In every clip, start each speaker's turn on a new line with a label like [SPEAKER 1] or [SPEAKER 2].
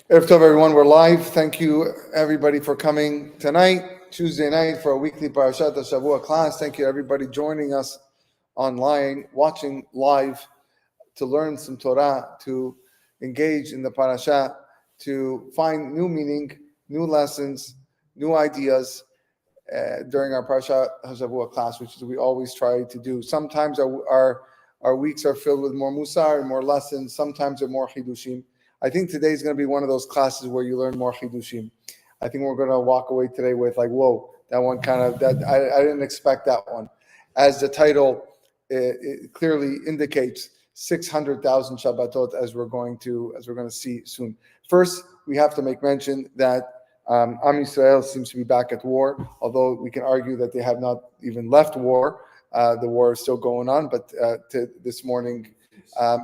[SPEAKER 1] Erev Tov, everyone. We're live. Thank you, everybody, for coming tonight, Tuesday night, for a weekly Parashat Shavua class. Thank you, everybody, joining us online, watching live, to learn some Torah, to engage in the Parashat, to find new meaning, new lessons, new ideas during our Parashat Shavua class, which is we always try to do. Sometimes our weeks are filled with more musar and more lessons. Sometimes they're more chidushim. I think today is going to be one of those classes where you learn more chidushim. I think we're going to walk away today with like, whoa, that one I didn't expect that one. As the title it clearly indicates, 600,000 Shabbatot, as we're going to see soon. First, we have to make mention that Am Yisrael seems to be back at war, although we can argue that they have not even left war. The war is still going on, but this morning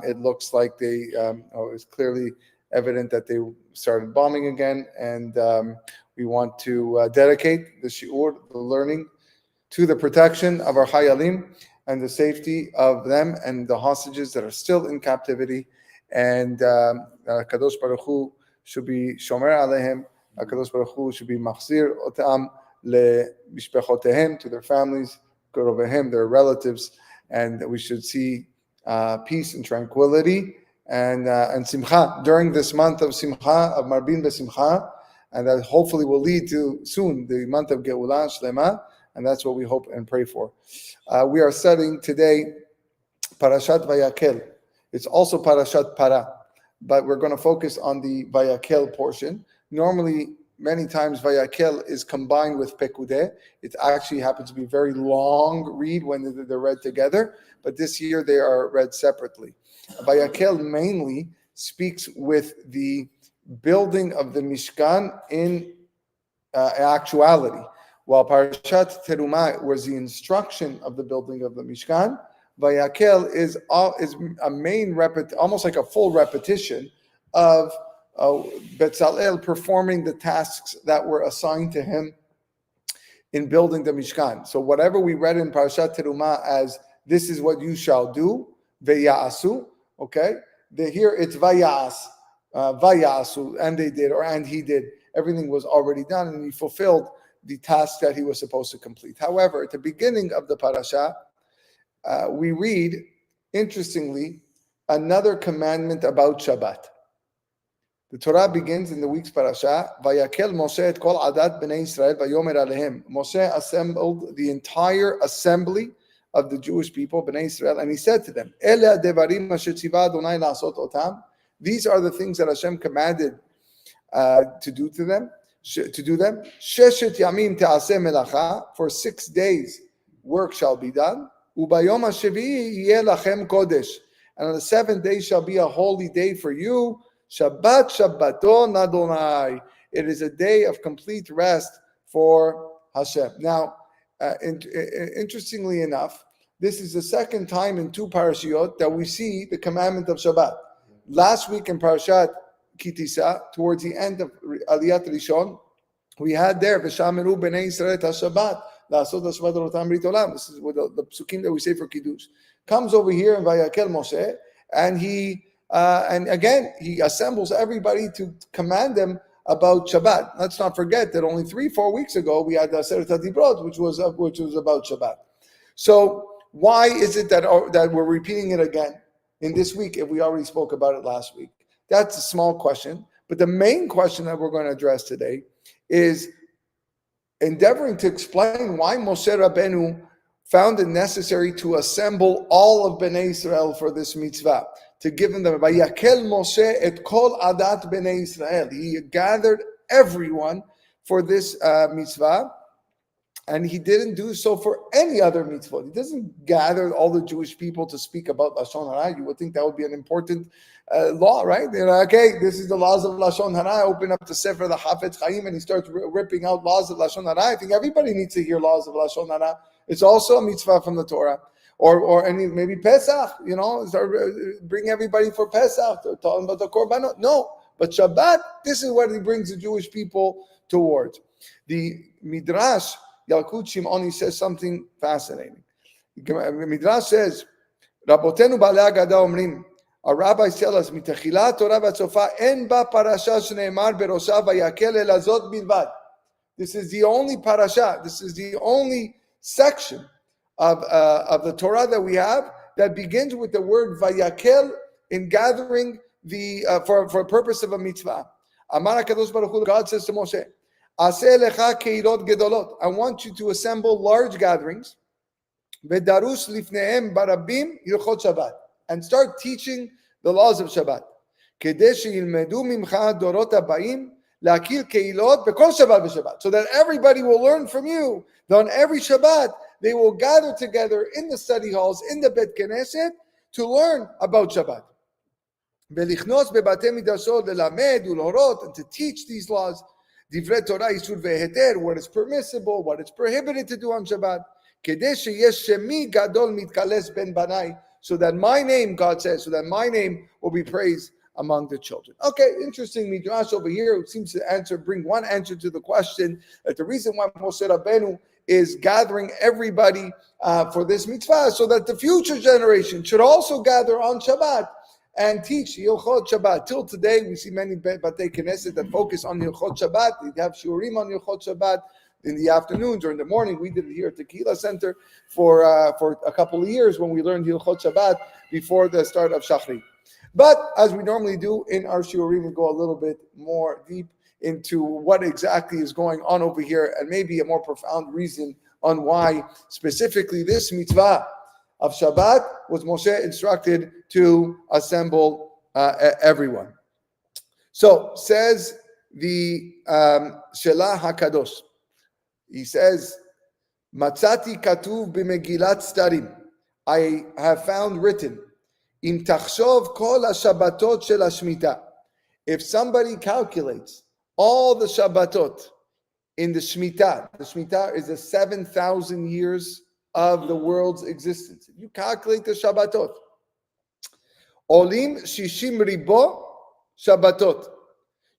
[SPEAKER 1] it looks like it's clearly evident that they started bombing again, and we want to dedicate the shiur, the learning, to the protection of our chayalim and the safety of them and the hostages that are still in captivity. And Kadosh Baruch Hu should be shomer alehem. Kadosh Baruch Hu should be machzir otam le'mishpechotehem, to their families, korovehem, their relatives, and we should see peace and tranquility and simcha during this month of simcha, of marbin besimcha, and that hopefully will lead to soon the month of Geulah Shlema, and that's what we hope and pray for. We are studying today Parashat Vayakhel. It's also Parashat Para, but we're going to focus on the Vayakhel portion. Normally, many times Vayakhel is combined with Pekudeh. It actually happens to be a very long read when they're read together, but this year they are read separately. Vayakhel mainly speaks with the building of the Mishkan in actuality, while Parashat Terumah was the instruction of the building of the Mishkan. Vayakhel is a main almost like a full repetition of Betzalel performing the tasks that were assigned to him in building the Mishkan. So whatever we read in Parashat Terumah as this is what you shall do, Vayasu, okay? Here it's Vayas, Vayasu, and they did, and he did. Everything was already done, and he fulfilled the task that he was supposed to complete. However, at the beginning of the Parasha, we read, interestingly, another commandment about Shabbat. The Torah begins in the week's parasha, Vayakhel Moshe et kol adat bnei Israel vayomer alehem. Moshe assembled the entire assembly of the Jewish people, bnei Israel, and he said to them, Ele devarim asher tziva Adonai la'asot otam. These are the things that Hashem commanded to do them. Sheshet yamim te'aseh melacha. For 6 days work shall be done. Ubayom hashevi'i yeh lachem kodesh. And on the 7th day shall be a holy day for you. Shabbat Shabbaton Adonai. It is a day of complete rest for Hashem. Now, interestingly enough, this is the second time in 2 parashiyot that we see the commandment of Shabbat. Last week in Parashat Kitisa, towards the end of Aliyat Rishon, we had there V'shameru b'nei Yisrael Shabbat la'asot Shabbat rotam brit olam. This is what the psukim that we say for Kiddush. Comes over here in Vayakhel Moshe, and again, he assembles everybody to command them about Shabbat. Let's not forget that only 3-4 weeks ago we had the Aseret HaDibrot, which was about Shabbat. So why is it that we're repeating it again in this week if we already spoke about it last week? That's a small question, but the main question that we're going to address today is endeavoring to explain why Moshe Rabbeinu found it necessary to assemble all of Bnei Israel for this mitzvah, to give them the Vayakhel Moshe et kol adat Bnei Israel. He gathered everyone for this mitzvah, and he didn't do so for any other mitzvah. He doesn't gather all the Jewish people to speak about Lashon Hara. You would think that would be an important law, right? They're like, okay, this is the laws of Lashon Hara. Open up the Sefer, the Hafetz Chaim, and he starts ripping out laws of Lashon Hara. I think everybody needs to hear laws of Lashon Hara. It's also a mitzvah from the Torah. Or any maybe Pesach, bring everybody for Pesach. They're talking about the Korbanot. No, but Shabbat, this is what he brings the Jewish people towards. The Midrash, Yalkut Shimoni, says something fascinating. The Midrash says, Rabotenu Baalei Agada Omrim, Our rabbis tell us, "Mitechilat Torah v'tzofa en ba parasha shneimar berosha Vayakhel elazot bilvad." This is the only parasha. This is the only section of the Torah that we have that begins with the word Vayakhel in gathering the for a purpose of a mitzvah. Amar HaKadosh Baruch Hu, God says to Moshe, "Aseh lecha keilot gedolot." I want you to assemble large gatherings. V'darush lifnehem barabim hilchot Shabbat, and start teaching the laws of Shabbat. Kedei sheyilmedu mimcha dorot habayim lakil keilot b'kol Shabbat v'Shabbat, so that everybody will learn from you. That on every Shabbat they will gather together in the study halls, in the Bet Knesset, to learn about Shabbat. V'lichnos bebate midashot lelamed ulorot, and to teach these laws. Divrei Torah yisur ve'heter, what is permissible, what is prohibited to do on Shabbat. Kedei sheyesh shemi gadol mitkales ben banai, so that my name, God says, so that my name will be praised among the children. Okay, interesting midrash over here. It seems to bring one answer to the question that the reason why Moshe Rabbeinu is gathering everybody for this mitzvah, so that the future generation should also gather on Shabbat and teach Hilchot Shabbat. Till today, we see many Batei Knesset that focus on Hilchot Shabbat. They have shiurim on Hilchot Shabbat in the afternoons or in the morning. We did it here at the Kehila Center for a couple of years when we learned Hilchot Shabbat before the start of Shachrit. But as we normally do in our shiurim, we go a little bit more deep into what exactly is going on over here, and maybe a more profound reason on why specifically this mitzvah of Shabbat was Moshe instructed to assemble everyone. So says the Shelah HaKadosh. He says, Matzati katuv b'Megillat Starim. I have found written, Im tachshov kol ha-Shabbatot shel ha-Shmita. If somebody calculates all the Shabbatot in the Shemitah is the 7,000 years of the world's existence. If you calculate the Shabbatot, Olim Shishim Ribo Shabbatot,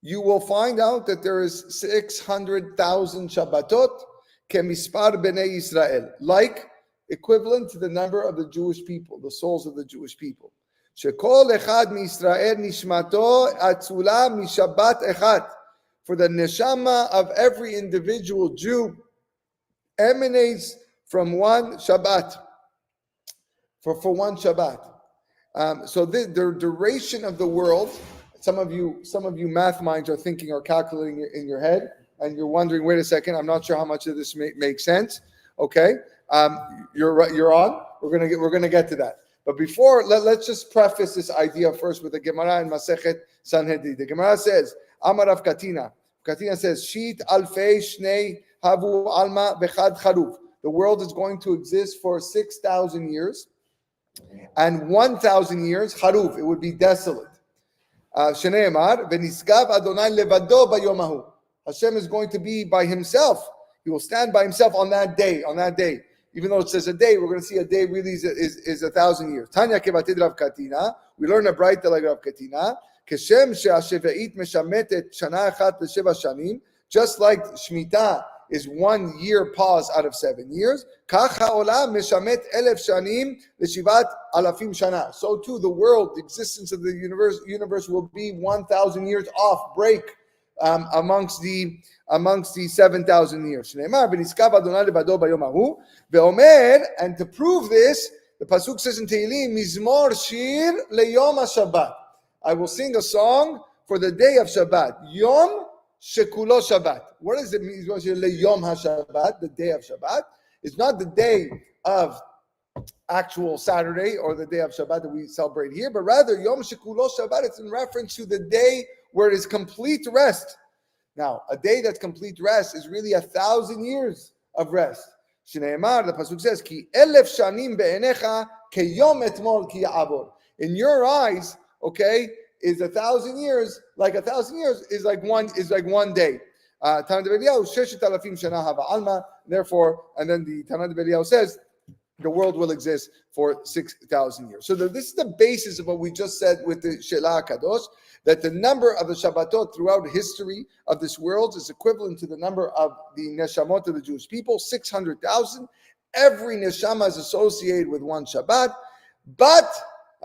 [SPEAKER 1] you will find out that there is 600,000 Shabbatot, Kemispar Bnei Israel, like equivalent to the number of the Jewish people, the souls of the Jewish people. Shekol echad miYisrael nishmato atzula mishabbat echad. For the neshama of every individual Jew emanates from one Shabbat. For one Shabbat. So the duration of the world, some of you math minds are thinking or calculating it in your head, and you're wondering, wait a second, I'm not sure how much of this makes sense. Okay, you're on. We're gonna get to that. But before, let's just preface this idea first with the Gemara in Masechet Sanhedrin. The Gemara says, Amar Rav Katina. Katina says, Shit alfei shnei havu alma bechad charuf. The world is going to exist for 6,000 years, and 1,000 years charuf. It would be desolate. Shneimar v'nisgav Adonai levado bayom hahu. Hashem is going to be by himself. He will stand by himself on that day. Even though it says a day, we're going to see a day really is 1,000 years. Tanya kevatid Rav Katina. We learn a bright like Rav Katina. Keshem she'asheveit meshametet shana achat l'sheva shanim. Just like Shemitah is 1 year pause out of 7 years. Kach ha'olam meshamet 1,000 shanim l'shivat alafim shana. So too, the world, the existence of the universe will be 1,000 years off break amongst the 7,000 years. Shneimar v'niskav Adonai levado bayom hahu ve'omer, and to prove this, the pasuk says in Tehillim, Mizmor shir leyom haShabbat. I will sing a song for the day of Shabbat. Yom shekulo Shabbat. What does it mean? Leyom haShabbat, the day of Shabbat. It's not the day of actual Saturday or the day of Shabbat that we celebrate here, but rather Yom shekulo Shabbat. It's in reference to the day where it is complete rest. Now, a day that's complete rest is really 1,000 years of rest. Shneimar, the pasuk says, Ki 1,000 shanim be'enecha keyom etmol ki ya'avor. In your eyes, okay, is 1,000 years, like 1,000 years is like one day. Therefore, and then the Tanat Belial says the world will exist for 6,000 years. So this is the basis of what we just said with the Shelah Kadosh, that the number of the Shabbatot throughout history of this world is equivalent to the number of the Neshamot of the Jewish people, 600,000. Every Neshama is associated with one Shabbat, but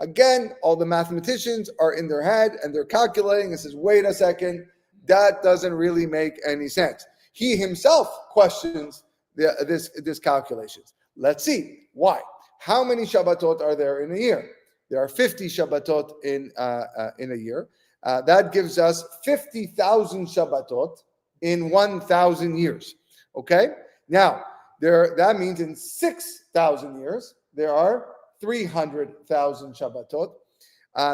[SPEAKER 1] Again, all the mathematicians are in their head and they're calculating and says, wait a second, that doesn't really make any sense. He himself questions this calculations. Let's see why. How many Shabbatot are there in a year? There are 50 Shabbatot in a year. That gives us 50,000 Shabbatot in 1,000 years. Okay? Now, that means in 6,000 years, there are 300,000 Shabbatot.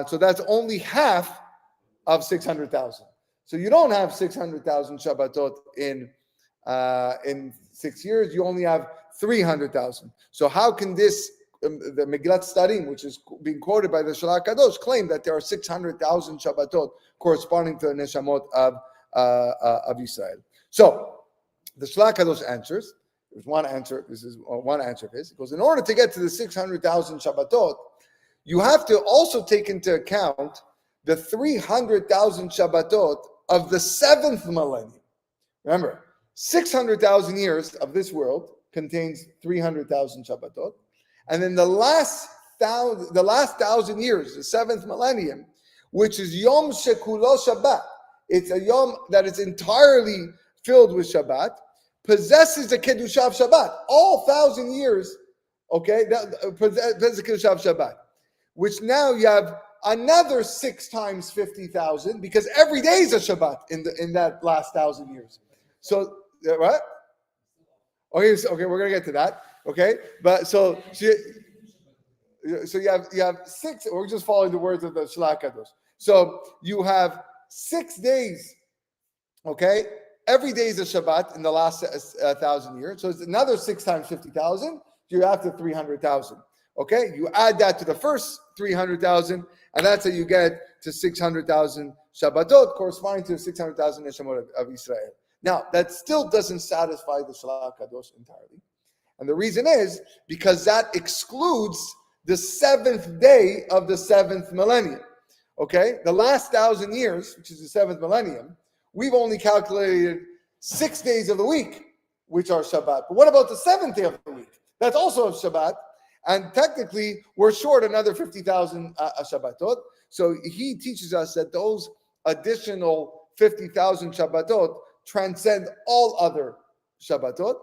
[SPEAKER 1] So that's only half of 600,000. So you don't have 600,000 Shabbatot in 6 years. You only have 300,000. So how can this, the Megillat Starim, which is being quoted by the Shalach Kadosh, claim that there are 600,000 Shabbatot corresponding to the Neshamot of Israel? So the Shalach Kadosh answers. There's one answer. This is one answer of his. It goes, in order to get to the 600,000 Shabbatot, you have to also take into account the 300,000 Shabbatot of the 7th millennium. Remember, 600,000 years of this world contains 300,000 Shabbatot. And then the last 1,000 years, the 7th millennium, which is Yom Shekulo Shabbat. It's a Yom that is entirely filled with Shabbat, possesses the Kedusha of Shabbat. All 1,000 years, okay, possesses the Kedusha of Shabbat. Which now you have another 6 times 50,000, because every day is a Shabbat in that last 1,000 years. So, what? Okay, we're gonna get to that. Okay, but so you have 6. We're just following the words of the Shalach Kadosh. So you have 6 days. Okay, every day is a Shabbat in the last 1,000 years. So it's another 6 times 50,000. You're after 300,000. Okay, you add that to the first 300,000, and that's how you get to 600,000 Shabbatot, corresponding to 600,000 Neshamot of Israel. Now, that still doesn't satisfy the Shalach Kadosh entirely. And the reason is because that excludes the 7th day of the 7th millennium. Okay, the last 1,000 years, which is the 7th millennium, we've only calculated 6 days of the week, which are Shabbat. But what about the 7th day of the week? That's also a Shabbat. And technically, we're short another 50,000 Shabbatot. So he teaches us that those additional 50,000 Shabbatot transcend all other Shabbatot.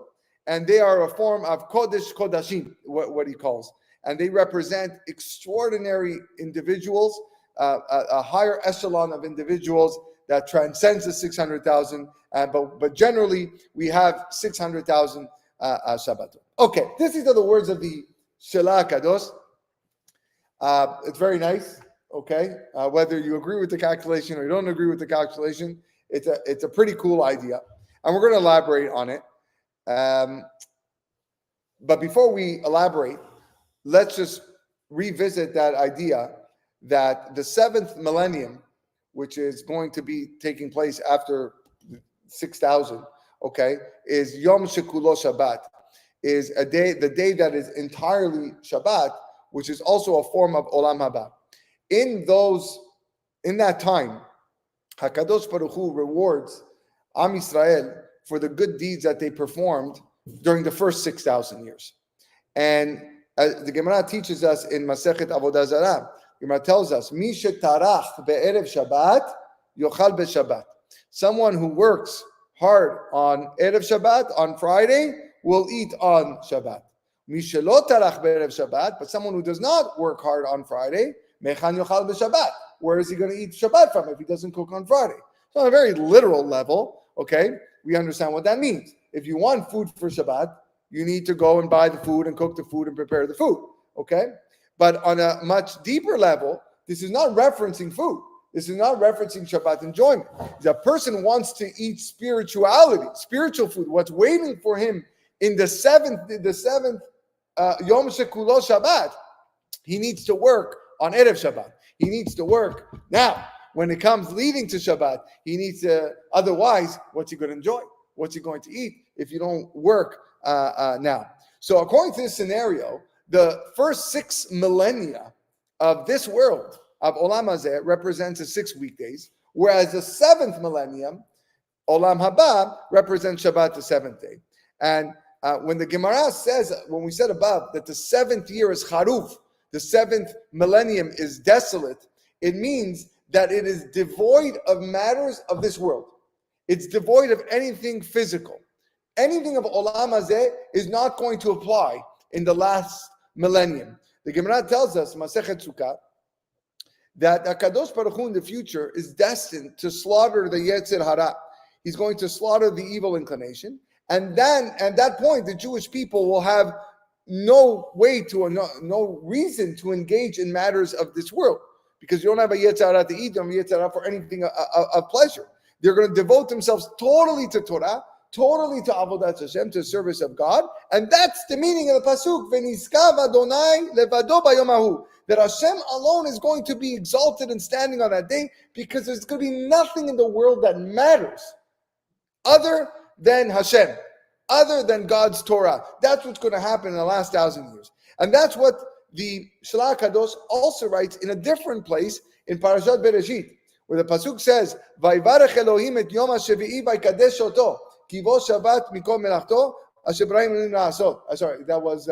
[SPEAKER 1] And they are a form of Kodesh Kodashim, what he calls. And they represent extraordinary individuals, a higher echelon of individuals that transcends the 600,000. But generally, we have 600,000 Shabbatot. Okay, these are the words of the Shalach Kadosh. It's very nice. Okay, whether you agree with the calculation or you don't agree with the calculation, it's a pretty cool idea, and we're going to elaborate on it. But before we elaborate, let's just revisit that idea that the 7th millennium, which is going to be taking place after 6,000, okay, is Yom Shekulo Shabbat, is the day that is entirely Shabbat, which is also a form of Olam Haba. In that time, HaKadosh Baruch Hu rewards Am Yisrael for the good deeds that they performed during the first 6,000 years. And the Gemara teaches us in Masechet Avodah Zarah, Gemara tells us, Mi shetarach be'erev Shabbat, yochal be'Shabbat. Someone who works hard on Erev Shabbat, on Friday, will eat on Shabbat. Mi shelo tarach be'erev Shabbat, but someone who does not work hard on Friday, mechan yochal be'Shabbat. Where is he going to eat Shabbat from if he doesn't cook on Friday? So on a very literal level, okay, we understand what that means. If you want food for Shabbat, you need to go and buy the food and cook the food and prepare the food, okay? But on a much deeper level, this is not referencing food. This is not referencing Shabbat enjoyment. The person wants to eat spirituality, spiritual food, what's waiting for him in the seventh Yom Shekulo Shabbat. He needs to work on Erev Shabbat. He needs to work now. When it comes leading to Shabbat, he needs to, otherwise, what's he going to enjoy? What's he going to eat if you don't work now? So according to this scenario, the first 6 millennia of this world, of Olam Hazeh, represents the 6 weekdays, whereas the 7th millennium, Olam Haba, represents Shabbat, the 7th day. And when the Gemara says, when we said above, that the 7th year is Charuf, the seventh millennium is desolate, it means that it is devoid of matters of this world. It's devoid of anything physical. Anything of Olam Hazeh is not going to apply in the last millennium. The Gemara tells us, Masechet Sukkah, that HaKadosh Baruch Hu in the future is destined to slaughter the Yetzer Hara. He's going to slaughter the evil inclination. And then at that point, the Jewish people will have no reason to engage in matters of this world. Because you don't have a Yetzer Hara to eat, you don't have a Yetzer Hara for anything of pleasure. They're going to devote themselves totally to Torah, totally to Avodat Hashem, to the service of God. And that's the meaning of the Pasuk, V'niskav Adonai levado bayom hahu. That Hashem alone is going to be exalted and standing on that day, because there's going to be nothing in the world that matters other than Hashem, other than God's Torah. That's what's going to happen in the last 1,000 years. And that's what the Shlach Kadosh also writes in a different place in Parashat Bereshit, where the Pasuk says, Vayakhel Elohim et yom ha-shevi'i vaykadesh oto, ki bo Shabbat mikol melachto, asher b'rayim elim la'asot. Sorry, that was,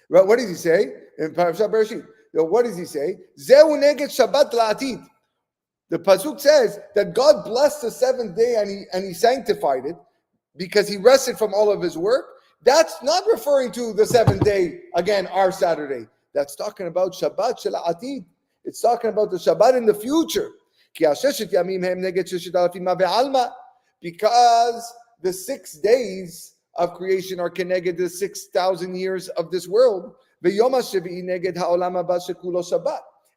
[SPEAKER 1] What does he say in Parashat Bereshit? What does he say? Zehu neged Shabbat la'atid. The Pasuk says that God blessed the seventh day and he sanctified it because he rested from all of his work. That's not referring to the seventh day, again, our Saturday. That's talking about Shabbat shel ha'atid. It's talking about the Shabbat in the future. Because the 6 days of creation are connected to the 6,000 years of this world.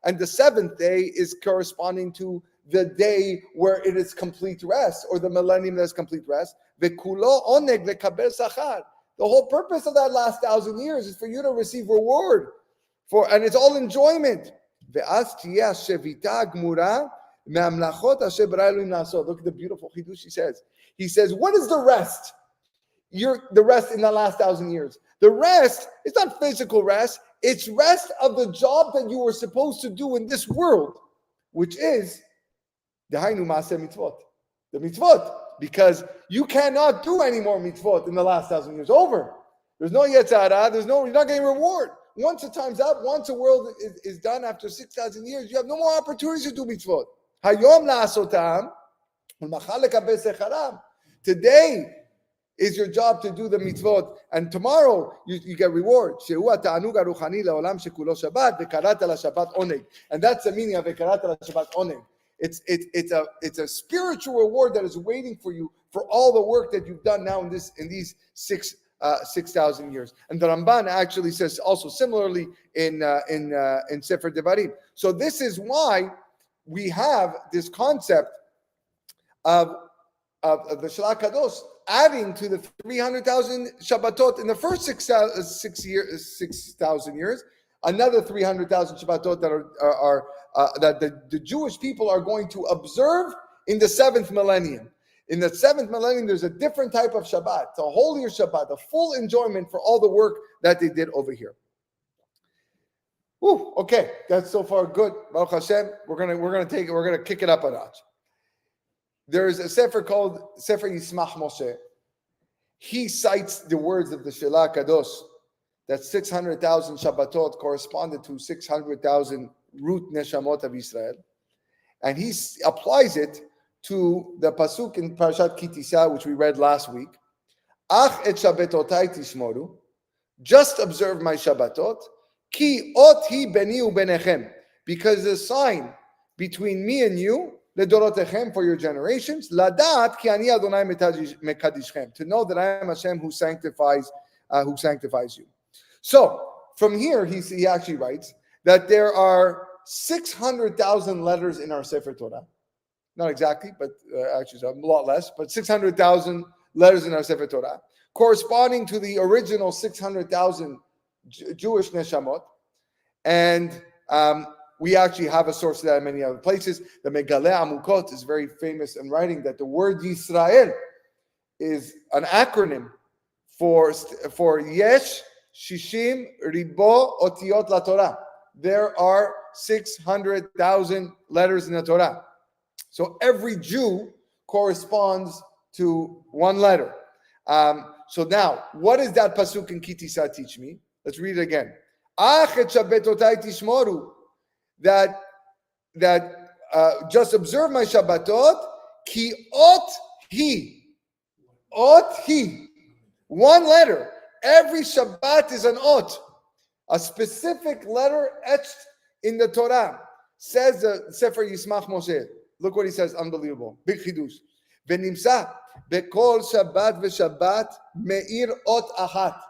[SPEAKER 1] And the seventh day is corresponding to the day where it is complete rest, or the millennium that is complete rest. The whole purpose of that last 1,000 years is for you to receive reward, and it's all enjoyment. Look at the beautiful chidush he says. He says, what is the rest? The rest in the last 1,000 years. The rest is not physical rest. It's rest of the job that you were supposed to do in this world, which is the mitzvot. The mitzvot. Because you cannot do any more mitzvot in the last 1,000 years. Over. There's no Yetzer Hara. You're not getting reward. Once the time's up, once the world is done after 6,000 years, you have no more opportunities to do mitzvot. Hayom la'asotam, u'machar lekabel secharam. Today is your job to do the mitzvot, and tomorrow you get reward. And that's the meaning of Vekarata la Shabbat oneg. It's a spiritual reward that is waiting for you for all the work that you've done now in these 6,000 years. And the Ramban actually says also similarly in Sefer Devarim. So this is why we have this concept of the Shlach Kadosh adding to the 300,000 Shabbatot in the first 6,000 years, another 300,000 Shabbatot that the Jewish people are going to observe in the seventh millennium. In the seventh millennium, there's a different type of Shabbat, a holier Shabbat, a full enjoyment for all the work that they did over here. Whew, okay, that's so far good. Baruch Hashem, we're gonna kick it up a notch. There's a sefer called Sefer Yismach Moshe. He cites the words of the Shlach Kadosh that 600,000 Shabbatot corresponded to 600,000 root neshamot of Israel, and he applies it to the pasuk in Parashat Ki Tisa, which we read last week. Ach et Shabbatotai tishmoru, just observe my Shabbatot. Ki ot hi beni ubenechem, because the sign between me and you, ledorotechem, for your generations, ladat ki ani Adonai mekadishchem, to know that I am Hashem who sanctifies you. So from here, he actually writes that there are 600,000 letters in our Sefer Torah. Not exactly, but actually a lot less, but 600,000 letters in our Sefer Torah, corresponding to the original 600,000 Jewish Neshamot. And we actually have a source of that in many other places. The Megaleh Amukot is very famous in writing that the word Yisrael is an acronym for Yesh Shishim Ribo Otiyot La Torah. There are 600,000 letters in the Torah. So every Jew corresponds to one letter. So now, what does that pasuk in Ki Tisa teach me? Let's read it again. Achet Shabbatotai tishmoru. That just observe my Shabbatot. Ki ot hi. Ot hi. One letter. Every Shabbat is an ot. A specific letter etched in the Torah. Says the Sefer Yismach Moshe. Look what he says. Unbelievable. Big chidush. V'nimsa bekol Shabbat v'Shabbat meir ot achat.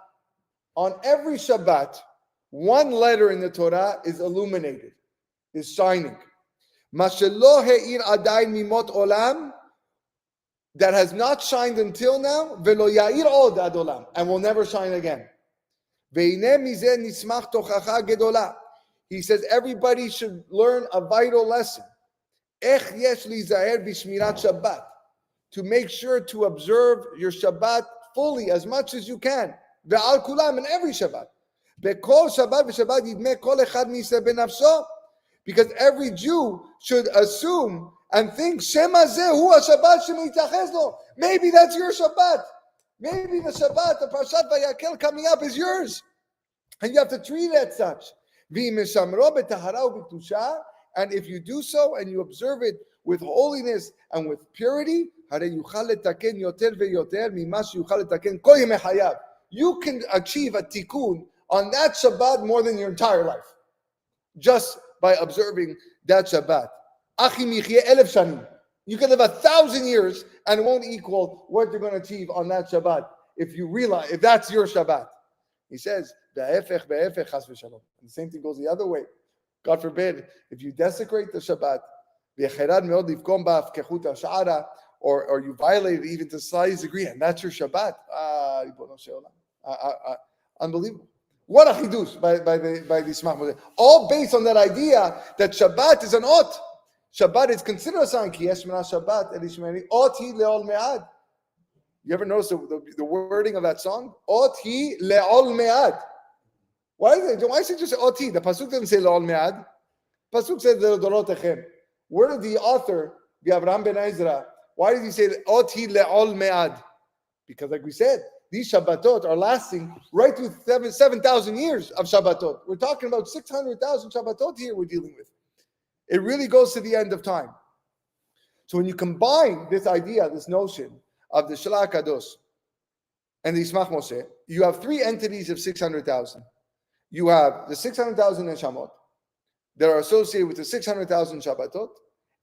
[SPEAKER 1] On every Shabbat, one letter in the Torah is illuminated, is shining. Mashelo he'ir adayin mimot olam, that has not shined until now, velo ya'ir od ad olam, and will never shine again. Ve'ineh mizeh nismach tochacha gedola. He says everybody should learn a vital lesson. Ech yesh lizaher b'shmirat Shabbat. To make sure to observe your Shabbat fully as much as you can. Ve'al kulam, in every Shabbat. Be'kol Shabbat v'Shabbat yidmeh kol echad miseh benafsho. Because every Jew should assume and think, Shema zeh hu ha-Shabbat shemitachez lo. Maybe that's your Shabbat. Maybe the Shabbat, the Parshat Vayakhel coming up is yours. And you have to treat it as such. And if you do so and you observe it with holiness and with purity, you can achieve a tikkun on that Shabbat more than your entire life. Just by observing that Shabbat. You can live 1,000 years and it won't equal what you're going to achieve on that Shabbat if you realize, if that's your Shabbat. He says, and the same thing goes the other way. God forbid, if you desecrate the Shabbat, or you violate it even to the slightest degree, and that's your Shabbat. Unbelievable. What a chidush by the Yismach Moshe. All based on that idea that Shabbat is an ot. Shabbat is considered a sign. Ki yesh mina Shabbat elishmeri ot hi leol me'ad. You ever notice the wording of that song? Ot hi leol me'ad. Why is it just ot hi? The pasuk doesn't say leol me'ad. Pasuk says le'dorotechem. Where did the author, the Avraham ben Ezra, why did he say ot hi leol me'ad? Because like we said, these Shabbatot are lasting right through 7,000 years of Shabbatot. We're talking about 600,000 Shabbatot here we're dealing with. It really goes to the end of time. So when you combine this idea, this notion of the Shalach Kadosh and the Yismach Moshe, you have three entities of 600,000. You have the 600,000 Neshamot that are associated with the 600,000 Shabbatot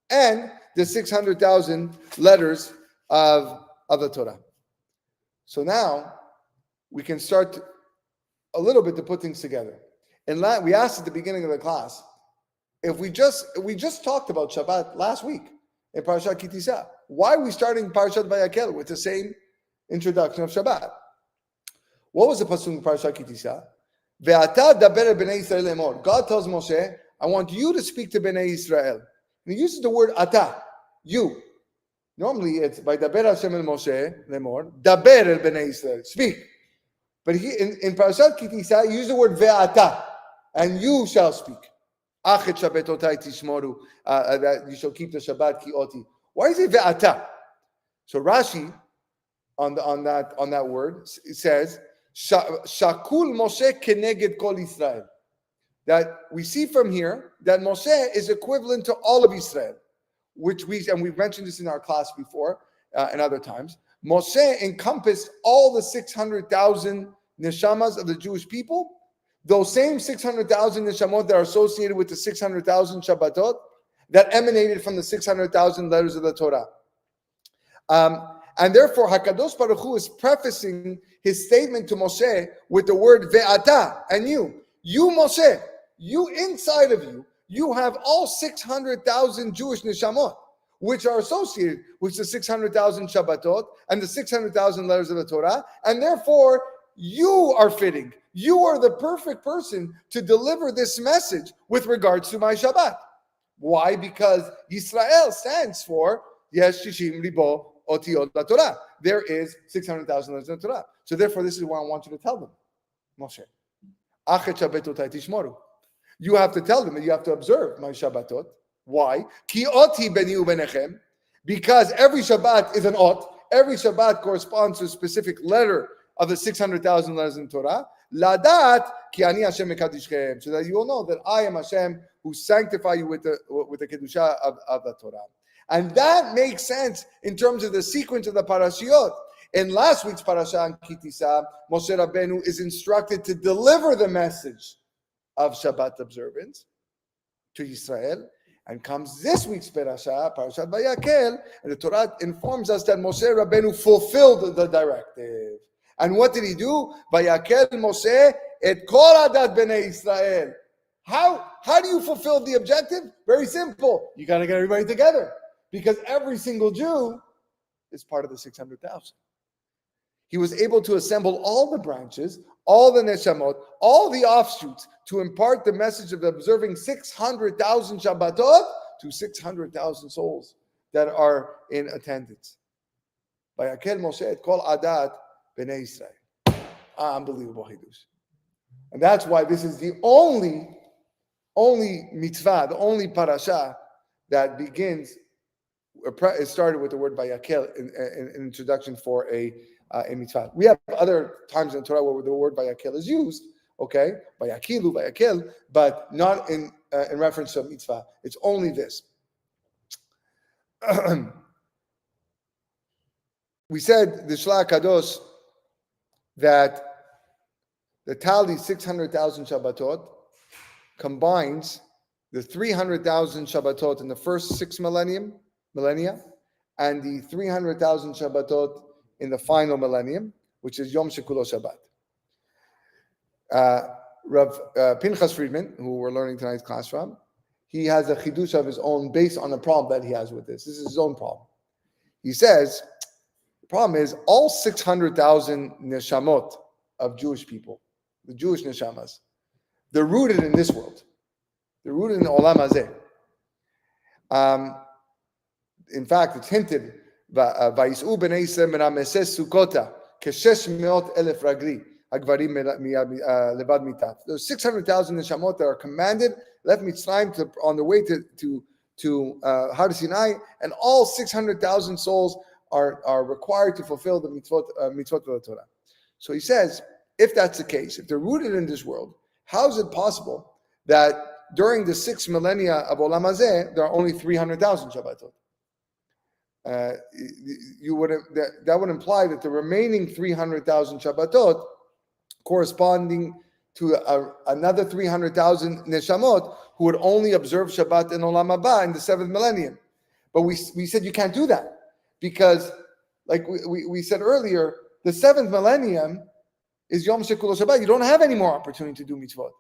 [SPEAKER 1] and the 600,000 letters of the Torah. So now we can start a little bit to put things together. And we asked at the beginning of the class, if we just talked about Shabbat last week in Parashat Ki Tisa, why are we starting Parashat Vayakhel with the same introduction of Shabbat? What was the pasuk in Parashat Ki Tisa? Ve'ata daber b'nei Yisrael lemor. God tells Moshe, I want you to speak to Bnei Israel. And he uses the word ata, you. Normally it's by daber Hashem el Moshe lemor, daber el b'nei Israel, speak. But in Parashat Ki Tisa, he used the word ve'ata, and you shall speak. Achet Shabbatotai tishmoru, that you shall keep the Shabbat ki oti. Why is it ve'ata? So Rashi on that word says Shakul Moshe keneged kol Israel. That we see from here that Moshe is equivalent to all of Israel, which we've mentioned this in our class before and other times. Moshe encompassed all the 600,000 neshamas of the Jewish people. Those same 600,000 neshamot that are associated with the 600,000 Shabbatot that emanated from the 600,000 letters of the Torah. And therefore, HaKadosh Baruch Hu is prefacing his statement to Moshe with the word ve'ata, and you Moshe, you inside of you, you have all 600,000 Jewish neshamot, which are associated with the 600,000 Shabbatot and the 600,000 letters of the Torah, and therefore, you are fitting. You are the perfect person to deliver this message with regards to my Shabbat. Why? Because Yisrael stands for Yesh Shishim Libo Otiot La Torah. There is 600,000 letters in the Torah. So therefore, this is what I want you to tell them, Moshe. Achet Shabbatotai tishmoru. You have to tell them and you have to observe my Shabbatot. Why? Ki oti beni ubenechem. Because every Shabbat is an ot. Every Shabbat corresponds to a specific letter of the 600,000 letters in Torah. Ladat ki ani Hashem mekadishchem, so that you will know that I am Hashem who sanctify you with the kedusha of the Torah. And that makes sense in terms of the sequence of the parashiot. In last week's parasha in Kitisa, Moshe Rabbeinu is instructed to deliver the message of Shabbat observance to Israel. And comes this week's parasha, Parashat Vayakhel, and the Torah informs us that Moshe Rabbeinu fulfilled the directive. And what did he do? Vayakhel Moshe et kol adat bnei Israel. How do you fulfill the objective? Very simple. You got to get everybody together. Because every single Jew is part of the 600,000. He was able to assemble all the branches, all the neshamot, all the offshoots to impart the message of observing 600,000 Shabbatot to 600,000 souls that are in attendance. Vayakhel Moshe et kol adat bnei Israel. Unbelievable hidush. And that's why this is the only mitzvah, the only parasha that begins. It started with the word Vayakhel in introduction for a mitzvah. We have other times in Torah where the word Vayakhel is used, okay? Vayakilu, Vayakhel, but not in reference to a mitzvah. It's only this. We said, the Shlach Kadosh, that the tally 600,000 Shabbatot combines the 300,000 Shabbatot in the first 6 millennia, and the 300,000 Shabbatot in the final millennium, which is Yom Shekulo Shabbat. Rav Pinchas Friedman, who we're learning tonight's class from, he has a chidush of his own based on the problem that he has with this. This is his own problem. He says, the problem is all 600,000 neshamot of Jewish people, the Jewish neshamas, they're rooted in this world. They're rooted in Olam Hazeh. In fact, it's hinted, Vayis'u b'nei Yisrael min ha'meses Sukkota k-600,000 ragli hagvarim levad mitat. There's 600,000 neshamot that are commanded, left Mitzrayim on the way to Har Sinai, and all 600,000 souls are required to fulfill the mitzvot of the Torah. So he says, if that's the case, if they're rooted in this world, how is it possible that during the 6 millennia of Olam Hazeh, there are only 300,000 Shabbatot? That would imply that the remaining 300,000 Shabbatot, corresponding to another 300,000 neshamot, who would only observe Shabbat in Olam Haba in the 7th millennium. But we said you can't do that because, like we said earlier, the 7th millennium is Yom Shekulo Shabbat. You don't have any more opportunity to do mitzvot.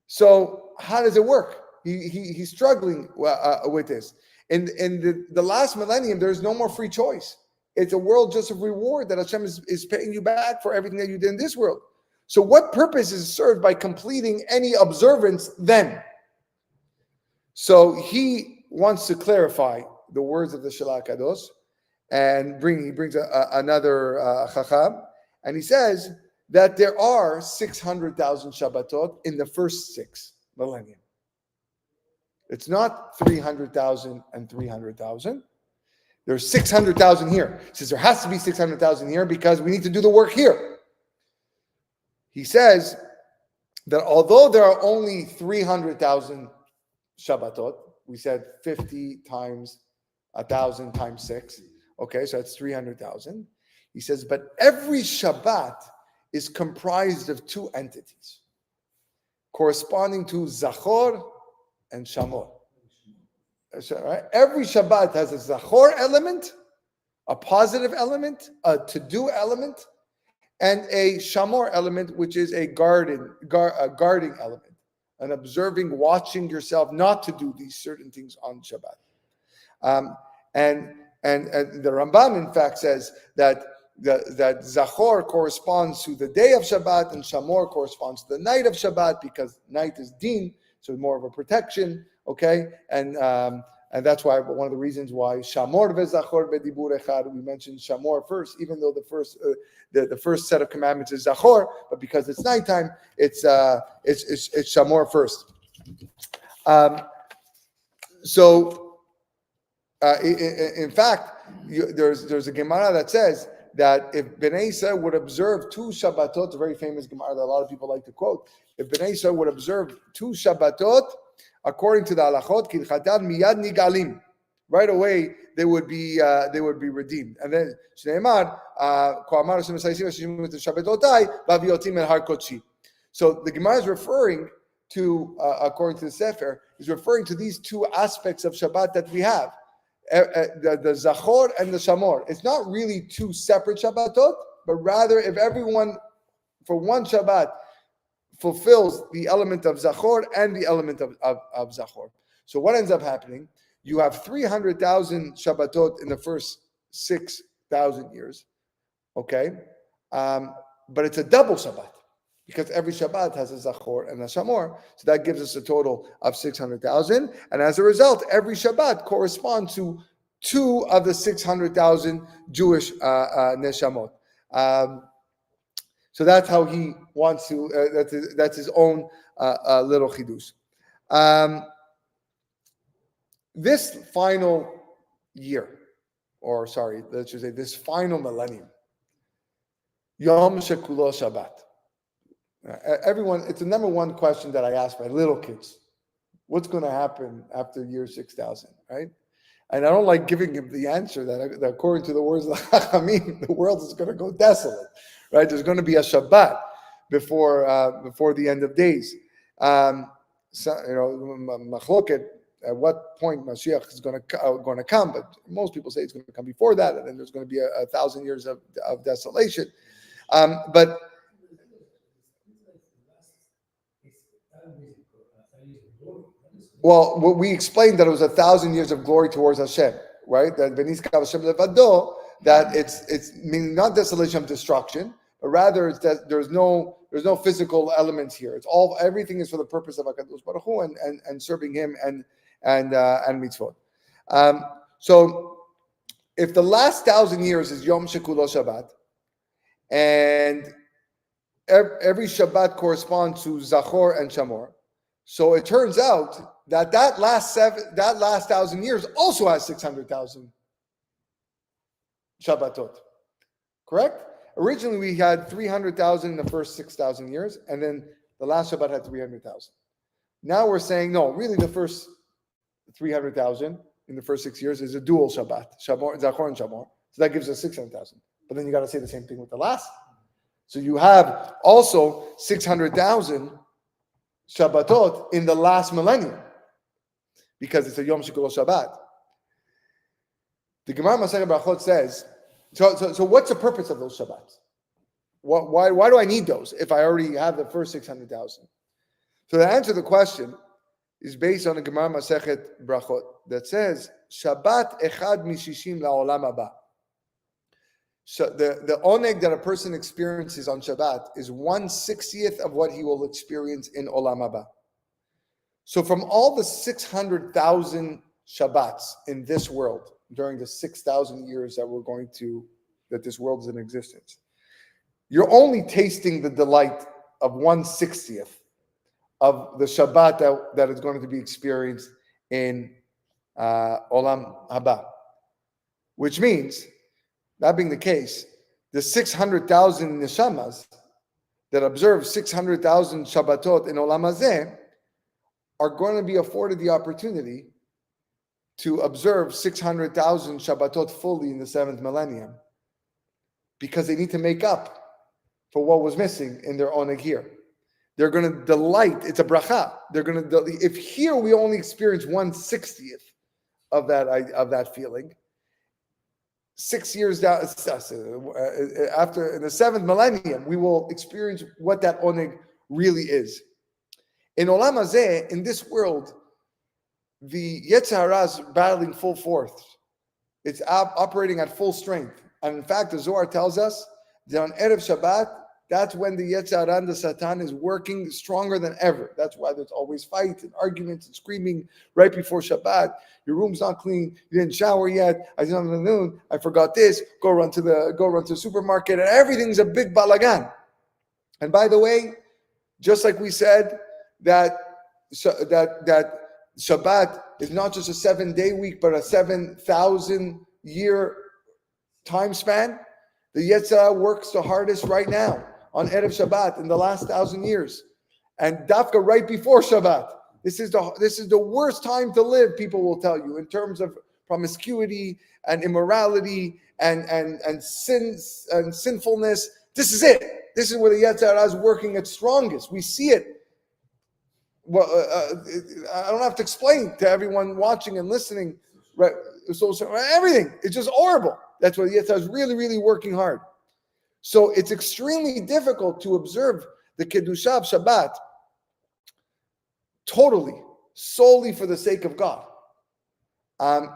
[SPEAKER 1] So how does it work? He's struggling with this. In the last millennium, there's no more free choice. It's a world just of reward that Hashem is paying you back for everything that you did in this world. So what purpose is served by completing any observance then? So he wants to clarify the words of the Shlach Kadosh, and he brings another Chacham, and he says that there are 600,000 Shabbatot in the first 6 millennia. It's not 300,000 and 300,000. There's 600,000 here. He says there has to be 600,000 here because we need to do the work here. He says that although there are only 300,000 Shabbatot, we said 50 times 1,000 times 6. Okay, so that's 300,000. He says, but every Shabbat is comprised of 2 entities corresponding to Zachor and Shamor. Right? Every Shabbat has a Zachor element, a positive element, a to-do element, and a Shamor element, which is a guarding element, an observing, watching yourself not to do these certain things on Shabbat. And the Rambam, in fact, says that Zachor corresponds to the day of Shabbat and Shamor corresponds to the night of Shabbat because night is Din, so more of a protection, okay? And that's why one of the reasons why Shamor veZachor bedibur echad, we mentioned Shamor first, even though the first set of commandments is Zachor, but because it's nighttime, it's Shamor first. In fact, there's a Gemara that says that if Bnei Yisrael would observe 2 Shabbatot, a very famous Gemara that a lot of people like to quote, if Bnei Yisrael would observe 2 Shabbatot, according to the halachot, kilchatan miyad nigalim, right away they would be redeemed. And then Shneimar, ko'amar Hashem esayim Hashem with the Shabbatotai, vaviotim el har kodeshi. So the Gemara is referring to, according to the Sefer, is referring to these 2 aspects of Shabbat that we have. The Zachor and the Shamor. It's not really 2 separate Shabbatot, but rather if everyone for one Shabbat fulfills the element of Zachor and the element of Zachor. So what ends up happening? You have 300,000 Shabbatot in the first 6,000 years, okay? But it's a double Shabbat because every Shabbat has a Zachor and a Shamor. So that gives us a total of 600,000. And as a result, every Shabbat corresponds to 2 of the 600,000 Jewish Neshamot. So that's how he wants to, that's his own little chidush. This final year, or sorry, let's just say this final millennium, Yom Shekulo Shabbat. Everyone, it's the number one question that I ask my little kids. What's going to happen after year 6,000, right? And I don't like giving him the answer that according to the words of the Chachamim, the world is going to go desolate, right? There's going to be a Shabbat before the end of days. Machloket, at what point Mashiach is going to come, but most people say it's going to come before that, and then there's going to be 1,000 years of desolation. But well, we explained that it was 1,000 years of glory towards Hashem, right? That V'nizkar Hashem levado, that it's meaning not desolation of destruction, but rather it's that there's no physical elements here. It's everything is for the purpose of HaKadosh Baruch Hu and serving Him and mitzvot. So if the last 1,000 years is Yom Shekulo Shabbat, and every Shabbat corresponds to Zachor and Shamor, so it turns out that last 1,000 years also has 600,000 Shabbatot. Correct? Originally, we had 300,000 in the first 6,000 years, and then the last Shabbat had 300,000. Now we're saying, no, really the first 300,000 in the first 6 years is a dual Shabbat, Zachor and Shamor. So that gives us 600,000. But then you got to say the same thing with the last. So you have also 600,000 Shabbatot in the last millennium because it's a Yom Shekulo Shabbat. The Gemara Masechet Brachot says, so what's the purpose of those Shabbats? Why do I need those if I already have the first 600,000? So the answer to the question is based on the Gemara Masechet Brachot that says, Shabbat echad mishishim la'olam haba. So the oneg that a person experiences on Shabbat is 1/60th of what he will experience in Olam Haba. So from all the 600,000 Shabbats in this world during the 6,000 years that this world is in existence, you're only tasting the delight of 1/60th of the Shabbat that is going to be experienced in Olam Haba, which means, that being the case, the 600,000 neshamas that observe 600,000 Shabbatot in Olam Hazeh are going to be afforded the opportunity to observe 600,000 Shabbatot fully in the 7th millennium because they need to make up for what was missing in their oneg here. They're going to delight. It's a bracha. They're going to. If here we only experience 1/60th of that feeling, 6 years down, after in the 7th millennium, we will experience what that oneg really is. In Olam Hazeh, in this world, the Yetzer Hara is battling full force. It's operating at full strength. And in fact, the Zohar tells us that on Erev Shabbat, that's when the Yetzer Hara and the Satan is working stronger than ever. That's why there's always fights and arguments and screaming right before Shabbat. Your room's not clean. You didn't shower yet. I didn't the noon. I forgot this. Go run to the supermarket, and everything's a big balagan. And by the way, just like we said that Shabbat is not just a 7-day week, but a 7,000 year time span. The Yetzer Hara works the hardest right now on Erev Shabbat in the last 1,000 years. And Dafka right before Shabbat. This is the worst time to live, people will tell you, in terms of promiscuity and immorality and sins and sinfulness. This is it. This is where the Yetzer Hara is working its strongest. We see it. Well, I don't have to explain to everyone watching and listening. Right? So everything. It's just horrible. That's where the Yetzer Hara is really, really working hard. So it's extremely difficult to observe the Kedusha of Shabbat totally, solely for the sake of God.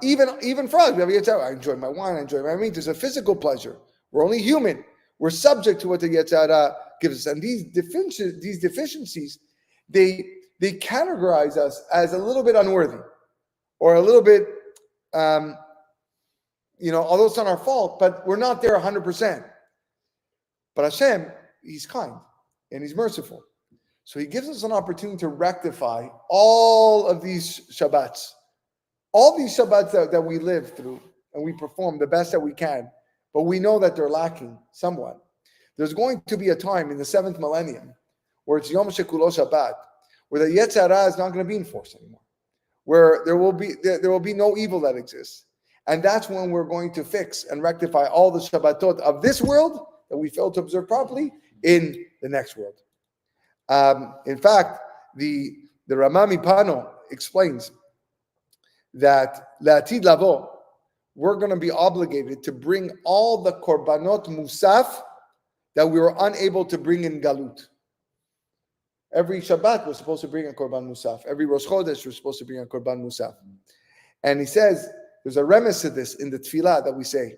[SPEAKER 1] Even for us, we have Yetzer Hara. I enjoy my wine, I enjoy my meat. There's a physical pleasure. We're only human. We're subject to what the Yetzer Hara gives us. And these deficiencies, they categorize us as a little bit unworthy or a little bit, although it's not our fault, but we're not there 100%. But Hashem, He's kind and He's merciful. So He gives us an opportunity to rectify all of these Shabbats. All these Shabbats that we live through and we perform the best that we can, but we know that they're lacking somewhat. There's going to be a time in the 7th millennium where it's Yom Shekulo Shabbat, where the Yetzer Hara is not going to be enforced anymore, where there will be no evil that exists. And that's when we're going to fix and rectify all the Shabbatot of this world that we failed to observe properly in the next world. In fact, the Ramami Pano explains that La'atid Lavo, we're going to be obligated to bring all the Korbanot Musaf that we were unable to bring in Galut. Every Shabbat, we're supposed to bring a Korban Musaf. Every Rosh Chodesh, we're supposed to bring a Korban Musaf. And he says, there's a remiss to this in the Tfilah that we say.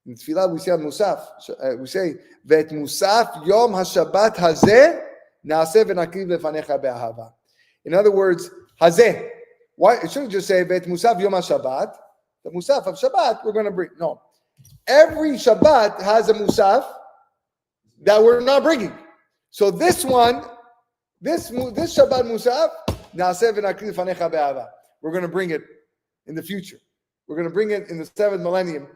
[SPEAKER 1] In Tfilah, we say on Musaf, we say, Vet Musaf Yom HaShabbat Hazeh Na'aseh v'nakriv lefanecha be'ahava. In other words, Hazeh. Why? It shouldn't just say, Vet Musaf Yom HaShabbat. The Musaf of Shabbat, we're going to bring. No. Every Shabbat has a Musaf that we're not bringing. So this one, this Shabbat Musaf, Na'aseh v'nakriv lefanecha be'ahava. We're going to bring it in the future. We're going to bring it in the 7th millennium.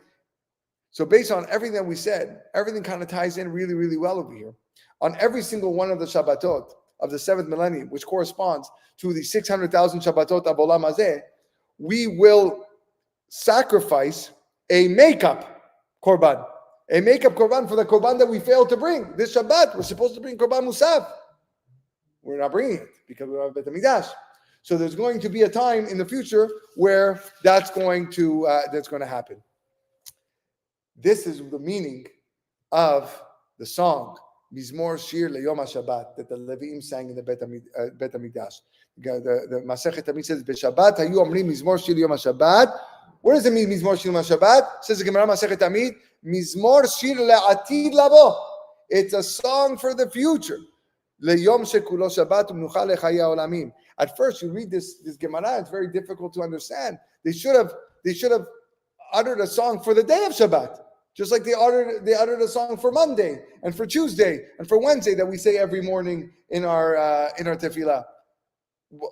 [SPEAKER 1] So based on everything that we said, everything kind of ties in really, really well over here. On every single one of the Shabbatot of the 7th millennium, which corresponds to the 600,000 Shabbatot of Olam Hazeh, we will sacrifice a makeup korban. A makeup korban for the korban that we failed to bring. This Shabbat, we're supposed to bring korban musaf. We're not bringing it because we don't have Bet HaMikdash. So there's going to be a time in the future where that's going to happen. This is the meaning of the song Mizmor Shir LeYom HaShabbat that the Leviim sang in the Bet HaMikdash. The Masechet Tamid says, "B'Shabbat hayu omrim Mizmor Shir LeYom HaShabbat." What does it mean, Mizmor Shir LeYom HaShabbat? Says the Gemara Masechet Tamid, Mizmor Shir LeAtid Lavo. It's a song for the future. LeYom Shekulo Shabbat u'Menucha leChayei Olamim. At first, you read this Gemara, it's very difficult to understand. They should have uttered a song for the day of Shabbat, just like they uttered a song for Monday and for Tuesday and for Wednesday that we say every morning in our tefillah.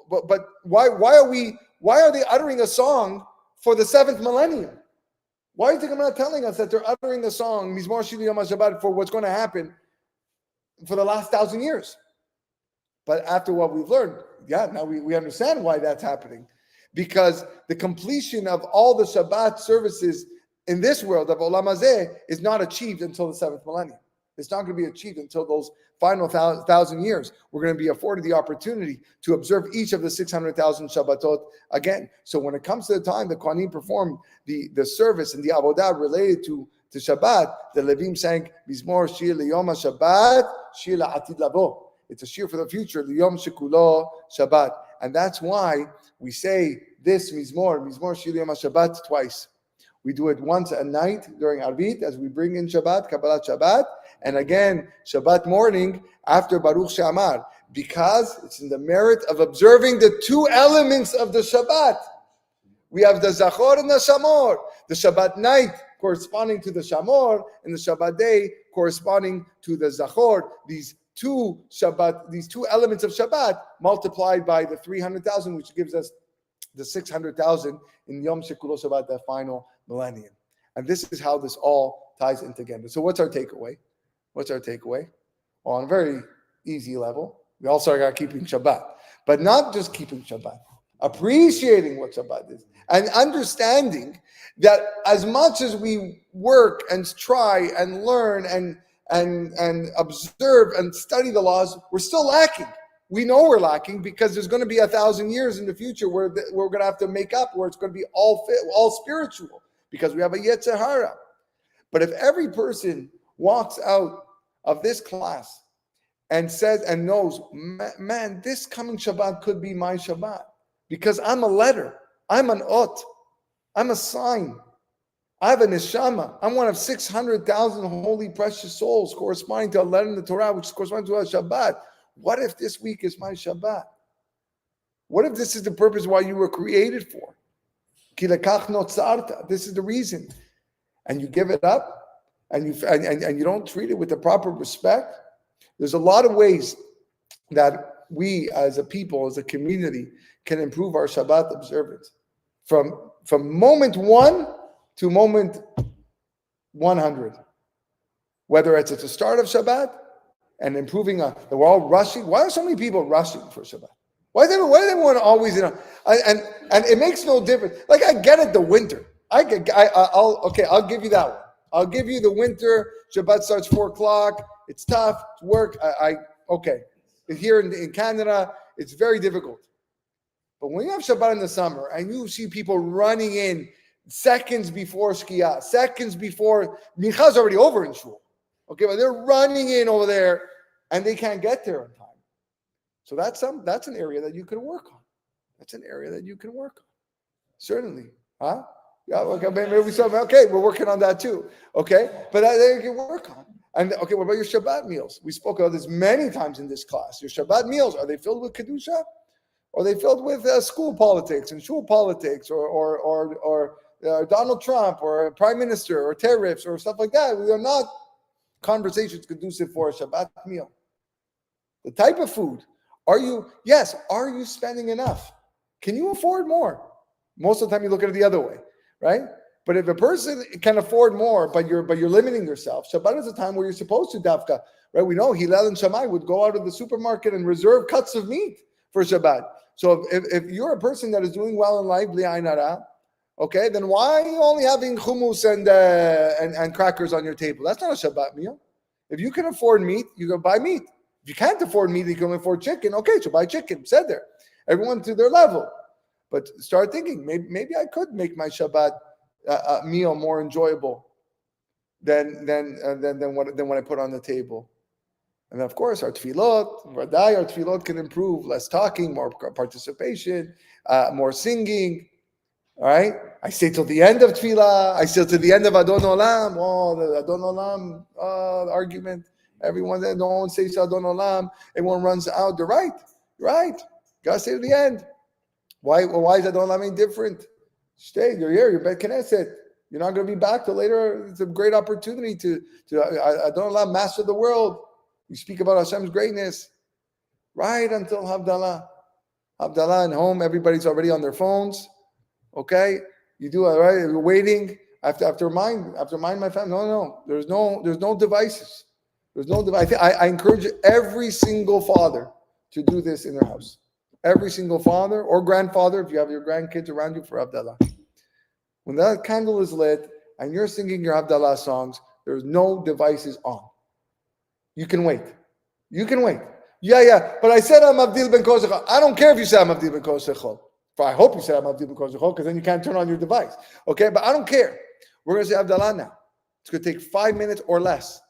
[SPEAKER 1] But why are they uttering a song for the 7th millennium? Why is the Gemara telling us that they're uttering a song Mizmor Shir Yom HaShabbat for what's going to happen for the last 1,000 years? But after what we've learned, now we understand why that's happening. Because the completion of all the Shabbat services in this world of Olam Hazeh is not achieved until the 7th millennium. It's not going to be achieved until those final 1,000 years. We're going to be afforded the opportunity to observe each of the 600,000 Shabbatot again. So when it comes to the time the Kohanim performed the service and the Avodah related to Shabbat, the Levim sang Mizmor Shir LeYom HaShabbat, Shir LaAtid Lavo. It's a shir for the future, L'Yom Shekulo Shabbat. And that's why we say this Mizmor Shir Yom HaShabbat twice. We do it once at night during Arvit as we bring in Shabbat, Kabbalat Shabbat, and again Shabbat morning after Baruch She'amar, because it's in the merit of observing the two elements of the Shabbat. We have the Zachor and the Shamor. The Shabbat night corresponding to the Shamor, and the Shabbat day corresponding to the Zachor. These two elements of Shabbat multiplied by the 300,000, which gives us the 600,000 in Yom Shekulo Shabbat, that final millennium. And this is how this all ties in together. So what's our takeaway? Well, on a very easy level, we also got keeping Shabbat. But not just keeping Shabbat, appreciating what Shabbat is, and understanding that as much as we work and try and learn and observe and study the laws, we're still lacking. We know we're lacking because there's going to be 1,000 years in the future where we're going to have to make up, where it's going to be all spiritual because we have a Yetzer Hara. But if every person walks out of this class and says and knows, man, this coming Shabbat could be my Shabbat because I'm a letter, I'm an ot, I'm a sign, I have a neshama, I'm one of 600,000 holy precious souls corresponding to a letter in the Torah, which corresponds to a Shabbat. What if this week is my Shabbat? What if this is the purpose why you were created for? Ki lekach notzarta. This is the reason, and you give it up. And you don't treat it with the proper respect. There's a lot of ways that we as a people, as a community, can improve our Shabbat observance. From moment 1 to moment 100. Whether it's at the start of Shabbat and improving, we're all rushing. Why are so many people rushing for Shabbat? Why does everyone always, and it makes no difference. Like, I get it, the winter. I'll give you that one. I'll give you the winter. Shabbat starts 4:00. It's tough. It's work. Okay. Here in Canada, it's very difficult. But when you have Shabbat in the summer and you see people running in seconds before Shkia, seconds before Mincha's already over in Shul. Okay, but they're running in over there and they can't get there on time. So that's an area that you can work on. Certainly. Huh? Yeah, okay, we're working on that too. Okay, but that you can work on. And okay, what about your Shabbat meals? We spoke about this many times in this class. Your Shabbat meals, are they filled with Kedusha? Or are they filled with school politics and shul politics or Donald Trump or a prime minister or tariffs or stuff like that? We are not conversations conducive for a Shabbat meal. The type of food. Are you spending enough? Can you afford more? Most of the time you look at it the other way. Right? But if a person can afford more, but you're limiting yourself, Shabbat is a time where you're supposed to dafka. Right? We know Hillel and Shammai would go out of the supermarket and reserve cuts of meat for Shabbat. So if you're a person that is doing well in life, li'ainara, okay, then why are you only having hummus and crackers on your table? That's not a Shabbat meal. If you can afford meat, you can buy meat. If you can't afford meat, you can only afford chicken. Okay, so buy chicken. Said there. Everyone to their level. But start thinking, maybe I could make my Shabbat meal more enjoyable than what I put on the table. And of course, our tefillot can improve. Less talking, more participation, more singing. All right? I stay till the end of tefillah. I stay till the end of Adon Olam. Oh, the Adon Olam the argument. Everyone that no one says Adon Olam. Everyone runs out. They're right. Gotta stay to the end. Why is Adon Olam any different? Stay. You're here. You're Bet Knesset. You're not going to be back till later. It's a great opportunity to Adon Olam, master the world. You speak about Hashem's greatness. Right until Havdalah. Havdalah and home. Everybody's already on their phones. Okay, you do it right. You're waiting. I have to remind my family. No. There's no devices. There's no device. I encourage every single father to do this in their house. Every single father or grandfather, if you have your grandkids around you, for Havdalah. When that candle is lit and you're singing your Havdalah songs, there's no devices on. You can wait. Yeah. But I said I'm Avdil ben Kosecha. I don't care if you say I'm Avdil ben Kosecha. I hope you say I'm Avdil ben Kosecha because then you can't turn on your device. Okay, but I don't care. We're going to say Havdalah now. It's going to take 5 minutes or less.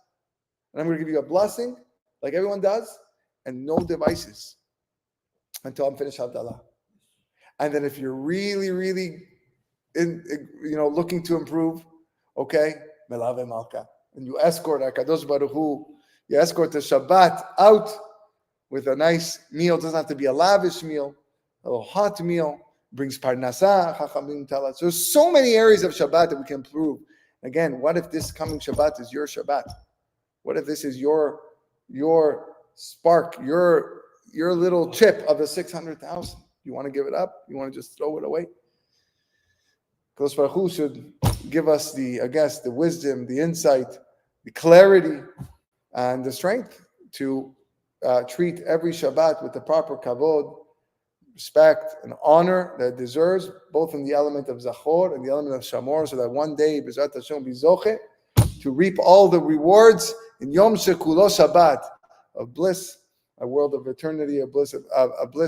[SPEAKER 1] And I'm going to give you a blessing like everyone does and no devices until I'm finished Havdalah. And then if you're really, really looking to improve, okay, Melave Malka. And you escort HaKadosh Baruch Hu, you escort the Shabbat out with a nice meal. It doesn't have to be a lavish meal, a little hot meal, brings parnasah, Chachamim tell us. There's so many areas of Shabbat that we can improve. Again, what if this coming Shabbat is your Shabbat? What if this is your spark, your little chip of the 600,000? You want to give it up? You want to just throw it away? Kadosh Baruch Hu should give us the wisdom, the insight, the clarity, and the strength to treat every Shabbat with the proper kavod, respect, and honor that it deserves, both in the element of Zachor and the element of Shamor, so that one day, B'ezrat Hashem, be zoche to reap all the rewards in Yom Shekulo Shabbat of bliss, a world of eternity, of bliss,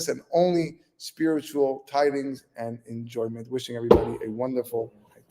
[SPEAKER 1] and only spiritual tidings and enjoyment. Wishing everybody a wonderful night.